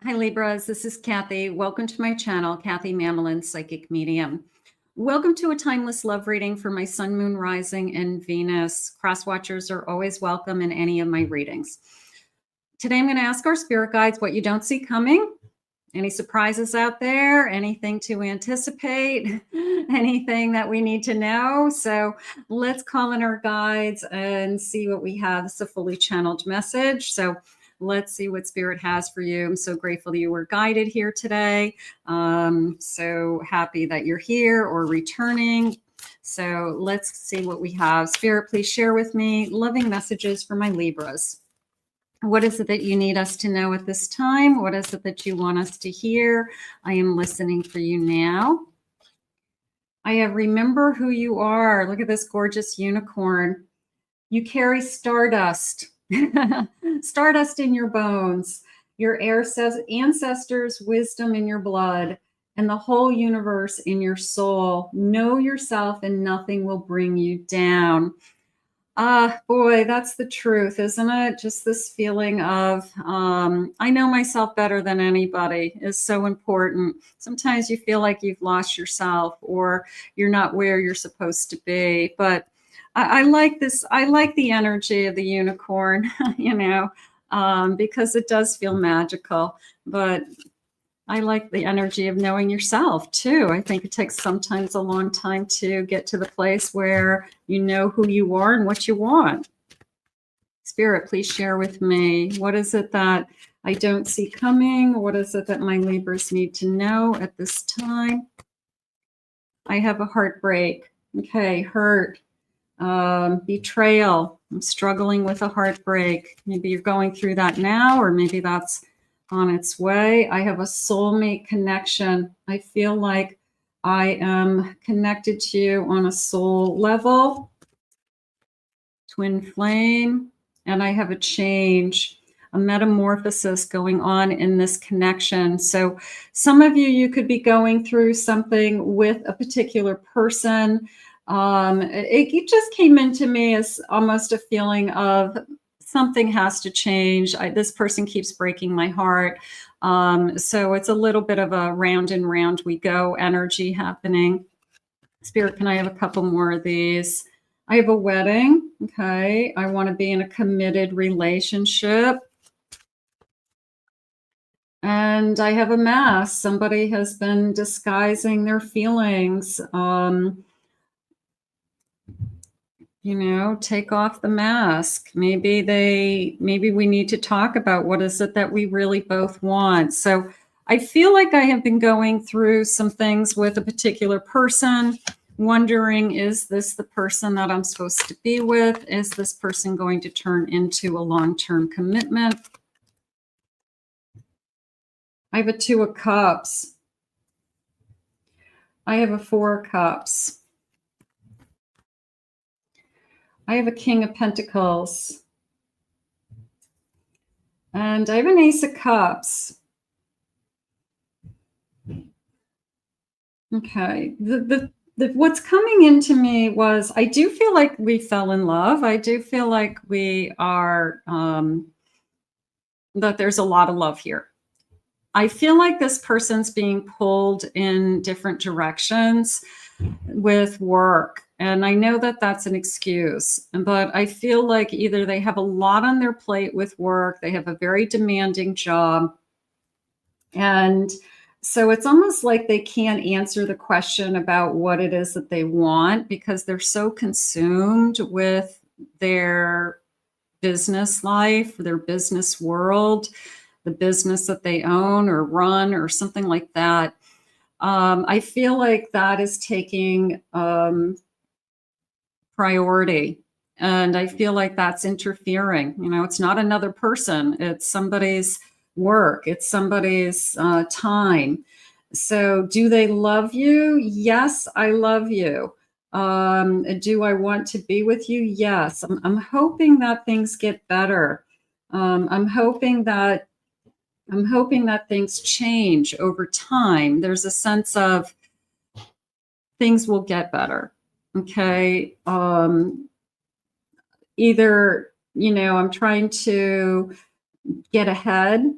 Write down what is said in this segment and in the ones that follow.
Hi Libras, this is Kathy. Welcome to my channel, Kathy Mamolen, Psychic Medium. Welcome to a timeless love reading for my Sun, Moon, Rising, and Venus. Cross-watchers are always welcome in any of my readings. Today I'm going to ask our spirit guides what you don't see coming. Any surprises out there? Anything to anticipate? Anything that we need to know? So let's call in our guides and see what we have. It's a fully channeled message. So let's see what Spirit has for you. I'm so grateful that you were guided here today. So happy that you're here or returning. So let's see what we have. Spirit, please share with me loving messages for my Libras. What is it that you need us to know at this time? What is it that you want us to hear? I am listening for you now. I have remember who you are. Look at this gorgeous unicorn. You carry stardust. Stardust in your bones. Your ancestors' wisdom in your blood, and the whole universe in your soul. Know yourself and nothing will bring you down. Boy, that's the truth, isn't it? Just this feeling of, I know myself better than anybody is so important. Sometimes you feel like you've lost yourself or you're not where you're supposed to be. But I like this. I like the energy of the unicorn, you know, because it does feel magical. But I like the energy of knowing yourself too. I think it takes sometimes a long time to get to the place where you know who you are and what you want. Spirit, please share with me. What is it that I don't see coming? What is it that my Libras need to know at this time? I have a heartbreak. Okay, hurt, betrayal. I'm struggling with a heartbreak. Maybe you're going through that now, or maybe that's on its way. I have a soulmate connection. I feel like I am connected to you on a soul level. Twin flame. And I have a change, a metamorphosis going on in this connection. So some of you could be going through something with a particular person. It just came into me as almost a feeling of something has to change. This person keeps breaking my heart. So it's a little bit of a round and round we go energy happening. Spirit, can I have a couple more of these? I have a wedding. Okay. I want to be in a committed relationship. And I have a mask. Somebody has been disguising their feelings. You know, take off the mask. Maybe we need to talk about what is it that we really both want. So I feel like I have been going through some things with a particular person, wondering, is this the person that I'm supposed to be with? Is this person going to turn into a long-term commitment? I have a 2 of Cups. I have a 4 of Cups. I have a King of Pentacles. And I have an Ace of Cups. Okay. What's coming into me was, I do feel like we fell in love. I do feel like we are, that there's a lot of love here. I feel like this person's being pulled in different directions with work. And I know that that's an excuse, but I feel like either they have a lot on their plate with work, they have a very demanding job. And so it's almost like they can't answer the question about what it is that they want because they're so consumed with their business life, their business world, the business that they own or run or something like that. I feel like that is taking priority. And I feel like that's interfering. You know, it's not another person. It's somebody's work. It's somebody's time. So do they love you? Yes, I love you. Do I want to be with you? Yes. I'm hoping that things get better. I'm hoping that things change over time. There's a sense of things will get better. Okay. Either, you know, I'm trying to get ahead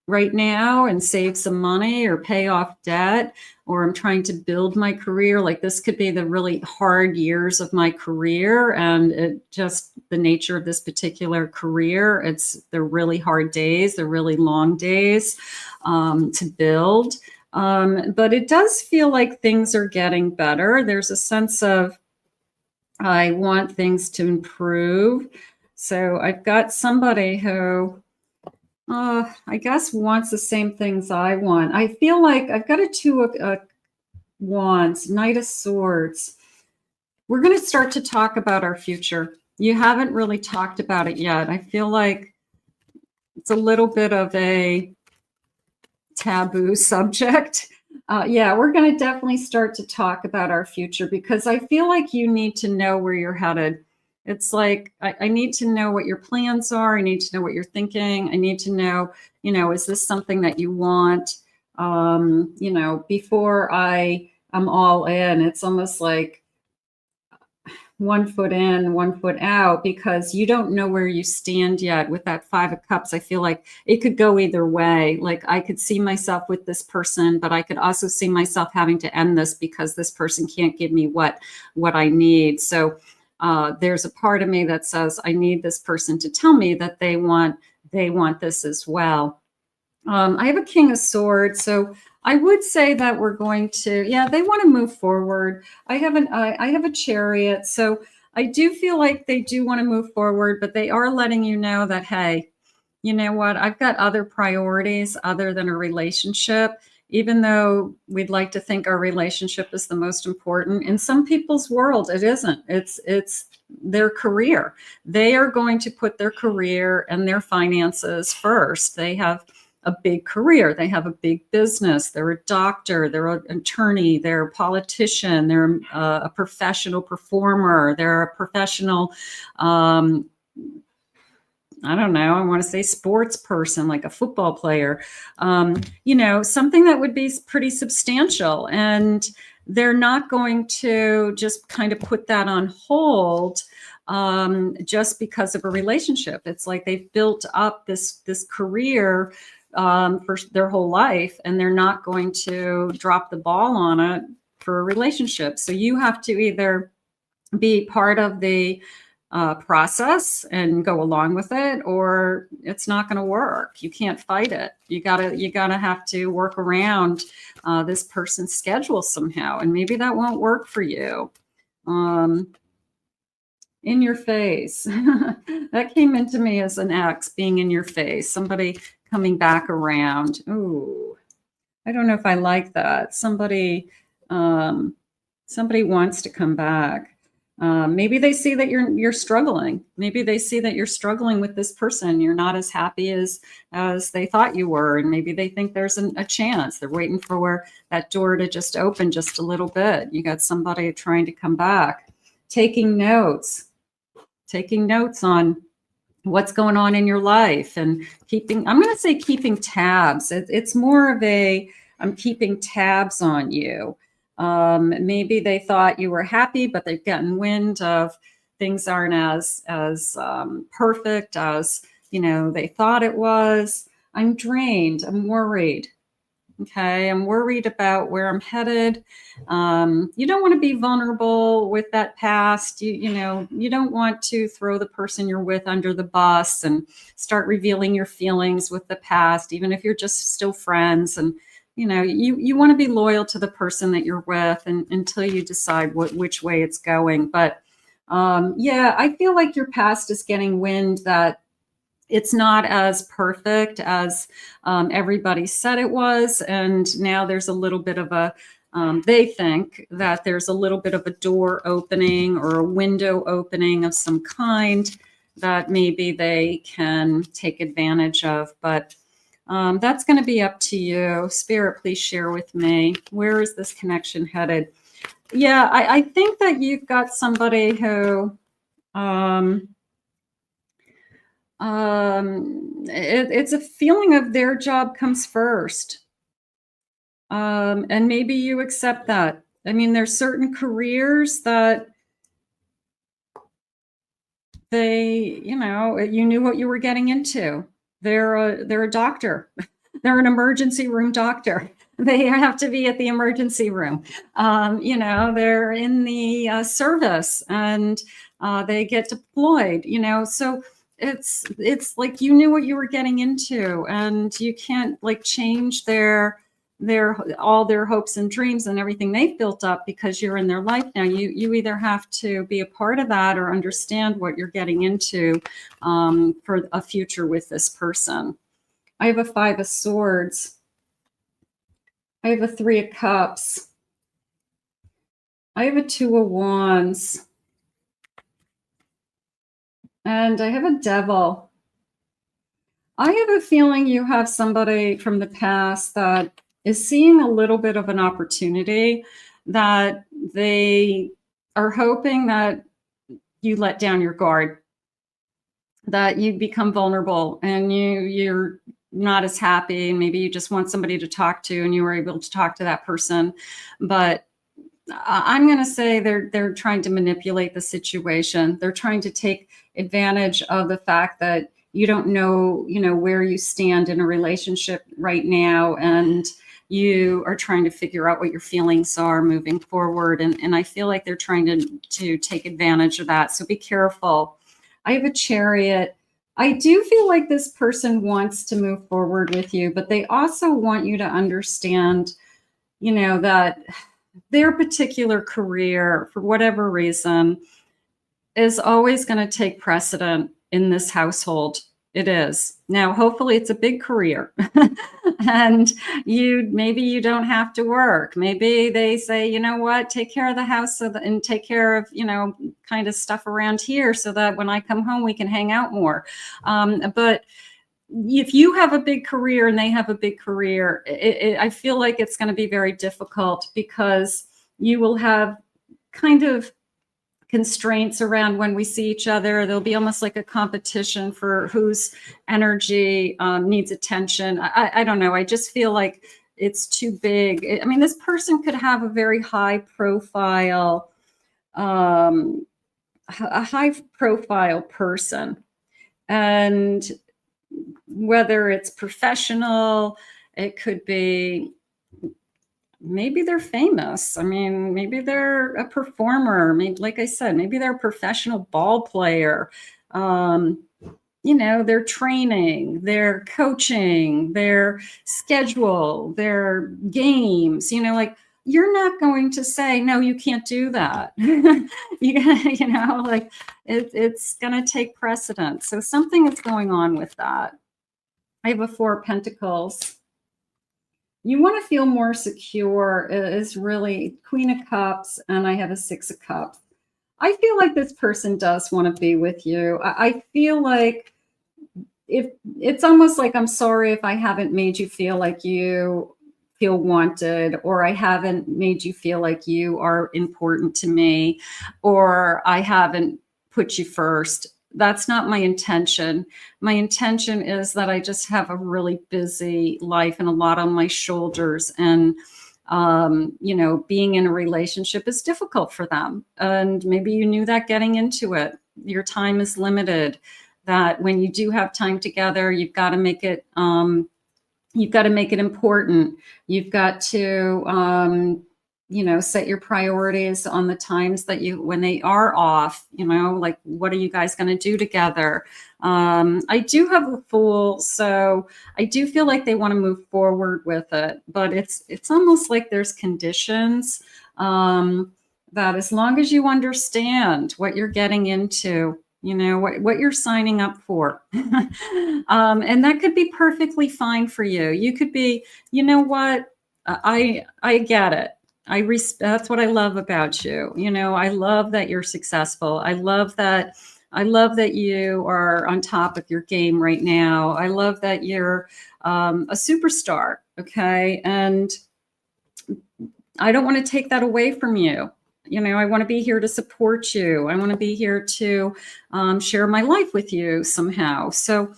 right now and save some money or pay off debt, or I'm trying to build my career. Like this could be the really hard years of my career, and it just the nature of this particular career. They're really hard days. They're really long days to build. But it does feel like things are getting better. There's a sense of I want things to improve. So I've got somebody who I guess wants the same things I want. I feel like I've got a two of wands, Knight of Swords. We're going to start to talk about our future. You haven't really talked about it yet. I feel like it's a little bit of a taboo subject. Yeah, we're going to definitely start to talk about our future because I feel like you need to know where you're headed. It's like, I need to know what your plans are. I need to know what you're thinking. I need to know, is this something that you want? Before I'm all in, it's almost like 1 foot in, 1 foot out, because you don't know where you stand yet with that 5 of Cups. I feel like it could go either way. Like I could see myself with this person, but I could also see myself having to end this because this person can't give me what I need. So there's a part of me that says I need this person to tell me that they want this as well. I have a King of Swords, so I would say that we're going to, they want to move forward. I have a Chariot, so I do feel like they do want to move forward, but they are letting you know that, hey, you know what? I've got other priorities other than a relationship. Even though we'd like to think our relationship is the most important, in some people's world, it isn't. It's their career. They are going to put their career and their finances first. They have a big career. They have a big business. They're a doctor. They're an attorney. They're a politician. They're a professional performer. They're a professional I don't know, I want to say sports person, like a football player, something that would be pretty substantial. And they're not going to just kind of put that on hold just because of a relationship. It's like they've built up this career for their whole life, and they're not going to drop the ball on it for a relationship. So you have to either be part of the process and go along with it, or it's not going to work. You can't fight it. You gotta have to work around this person's schedule somehow, and maybe that won't work for you. In your face. That came into me as an ex, being in your face, somebody coming back around. Ooh, I don't know if I like that. Somebody wants to come back. Maybe they see that you're struggling. Maybe they see that you're struggling with this person. You're not as happy as they thought you were. And maybe they think there's a chance. They're waiting for that door to just open just a little bit. You got somebody trying to come back, taking notes on what's going on in your life and I'm going to say keeping tabs. It's more of I'm keeping tabs on you. Maybe they thought you were happy, but they've gotten wind of things aren't as perfect as they thought it was. I'm drained. I'm worried. Okay, I'm worried about where I'm headed. You don't want to be vulnerable with that past. You don't want to throw the person you're with under the bus and start revealing your feelings with the past, even if you're just still friends. And you want to be loyal to the person that you're with until you decide which way it's going. But I feel like your past is getting wind that it's not as perfect as everybody said it was. And now there's a little bit of they think that there's a little bit of a door opening or a window opening of some kind that maybe they can take advantage of. But that's going to be up to you. Spirit, please share with me. Where is this connection headed? Yeah, I think that you've got somebody who it's a feeling of their job comes first. And maybe you accept that. I mean, there's certain careers that you knew what you were getting into. They're a doctor. They're an emergency room doctor. They have to be at the emergency room. You know, they're in the service, and they get deployed, you know. So it's like you knew what you were getting into, and you can't like change their all their hopes and dreams and everything they've built up because you're in their life now. You either have to be a part of that or understand what you're getting into for a future with this person. I have a 5 of Swords. I have a 3 of Cups. I have a 2 of Wands. And I have a Devil. I have a feeling you have somebody from the past that is seeing a little bit of an opportunity, that they are hoping that you let down your guard, that you become vulnerable, and you're not as happy. Maybe you just want somebody to talk to, and you were able to talk to that person. But I'm going to say they're trying to manipulate the situation. They're trying to take advantage of the fact that you don't know, where you stand in a relationship right now, and you are trying to figure out what your feelings are moving forward. And I feel like they're trying to take advantage of that. So be careful. I have a Chariot. I do feel like this person wants to move forward with you, but they also want you to understand, that their particular career, for whatever reason, is always going to take precedent in this household. It is. Now, hopefully it's a big career and maybe you don't have to work. Maybe they say, you know what, take care of the house and take care of, kind of stuff around here so that when I come home, we can hang out more. But if you have a big career and they have a big career, I feel like it's going to be very difficult because you will have kind of constraints around when we see each other. There'll be almost like a competition for whose energy needs attention. I don't know. I just feel like it's too big. I mean, this person could have a very high profile, a high profile person. And whether it's professional, it could be, maybe they're famous. I mean, maybe they're a performer. Maybe, like I said, maybe they're a professional ball player. Their training, their coaching, their schedule, their games, like you're not going to say, no, you can't do that. It's going to take precedence. So something is going on with that. I have a 4 of Pentacles. You want to feel more secure is really Queen of Cups, and I have a 6 of Cups. I feel like this person does want to be with you. I feel like it's almost like, I'm sorry if I haven't made you feel like you feel wanted, or I haven't made you feel like you are important to me, or I haven't put you first. That's not my intention. My intention is that I just have a really busy life and a lot on my shoulders. And, being in a relationship is difficult for them. And maybe you knew that getting into it. Your time is limited, that when you do have time together, you've got to make it, important. You've got to, set your priorities on the times that when they are off, like, what are you guys going to do together? I do have a Fool, so I do feel like they want to move forward with it, but it's almost like there's conditions, that as long as you understand what you're getting into, what you're signing up for, and that could be perfectly fine for you. You could be, I get it. That's what I love about you. I love that you're successful. I love that you are on top of your game right now. I love that you're a superstar. Okay. And I don't want to take that away from you. I want to be here to support you. I want to be here to share my life with you somehow. So,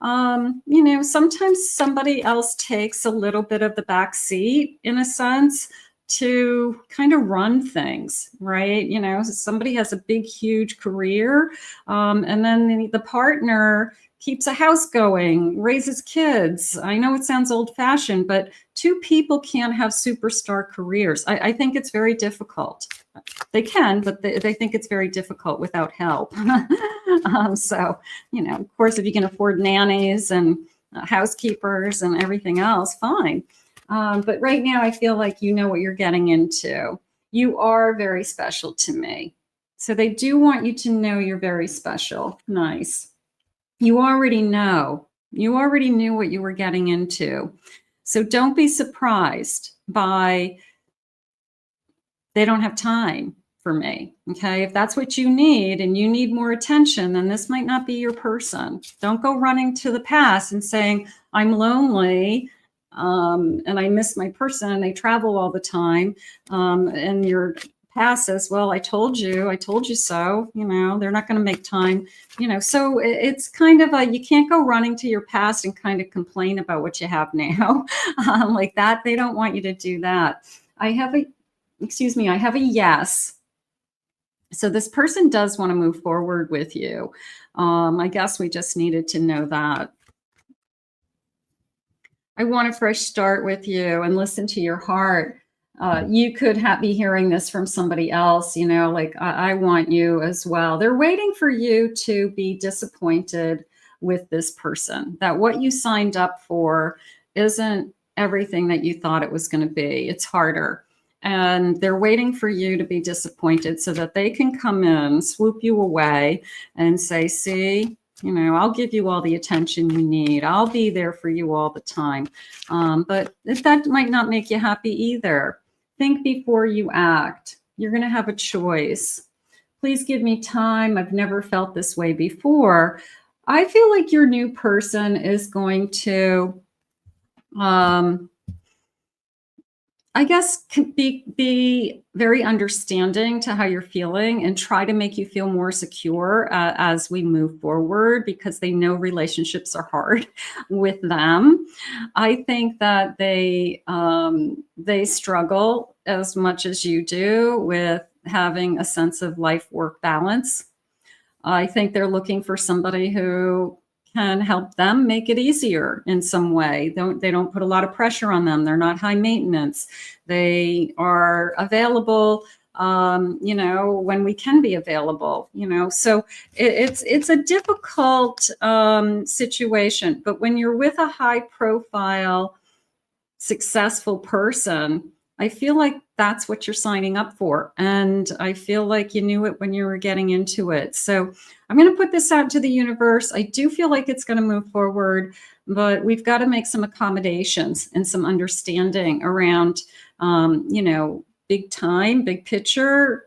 sometimes somebody else takes a little bit of the back seat in a sense, to kind of run things, right? You know, somebody has a big, huge career, and then the partner keeps a house going, raises kids. I know it sounds old-fashioned, but two people can't have superstar careers. I think it's very difficult. They can, but they think it's very difficult without help. So, you know, of course, if you can afford nannies and housekeepers and everything else, fine. But right now, I feel like you know what you're getting into. You are very special to me. So they do want you to know you're very special. Nice. You already know. You already knew what you were getting into. So don't be surprised by they don't have time for me. Okay. If that's what you need and you need more attention, then this might not be your person. Don't go running to the past and saying, I'm lonely. And I miss my person and they travel all the time. And your past says, well, I told you so, you know, they're not going to make time, you know, so it's kind of you can't go running to your past and kind of complain about what you have now like that. They don't want you to do that. I have a yes. So this person does want to move forward with you. I guess we just needed to know that. I want a fresh start with you and listen to your heart. You could be hearing this from somebody else, you know, like I want you as well. They're waiting for you to be disappointed with this person, that what you signed up for isn't everything that you thought it was going to be. It's harder. And they're waiting for you to be disappointed so that they can come in, swoop you away and say, see, you know, I'll give you all the attention you need. I'll be there for you all the time. But that might not make you happy either. Think before you act. You're going to have a choice. Please give me time. I've never felt this way before. I feel like your new person is going to, I guess, be very understanding to how you're feeling and try to make you feel more secure as we move forward, because they know relationships are hard with them. I think that they struggle as much as you do with having a sense of life-work balance. I think they're looking for somebody who can help them make it easier in some way. They don't put a lot of pressure on them. They're not high maintenance. They are available, you know, when we can be available, you know. So it's a difficult situation. But when you're with a high profile, successful person, I feel like that's what you're signing up for. And I feel like you knew it when you were getting into it. So I'm going to put this out to the universe. I do feel like it's going to move forward, but we've got to make some accommodations and some understanding around, you know, big time, big picture,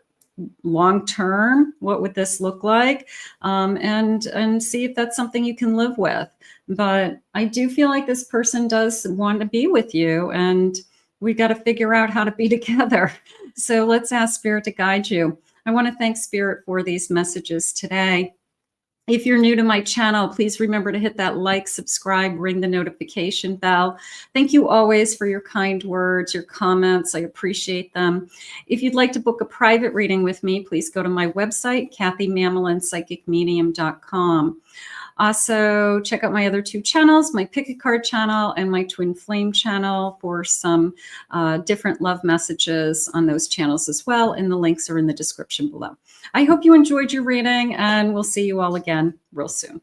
long term. What would this look like? And see if that's something you can live with. But I do feel like this person does want to be with you, and we got to figure out how to be together. So let's ask Spirit to guide you. I want to thank Spirit for these messages today. If you're new to my channel, please remember to hit that like, subscribe, ring the notification bell. Thank you always for your kind words, your comments. I appreciate them. If you'd like to book a private reading with me, please go to my website, KathyMamolenPsychicMedium.com. Also, check out my other two channels, my Pick a Card channel and my Twin Flame channel, for some different love messages on those channels as well. And the links are in the description below. I hope you enjoyed your reading, and we'll see you all again real soon.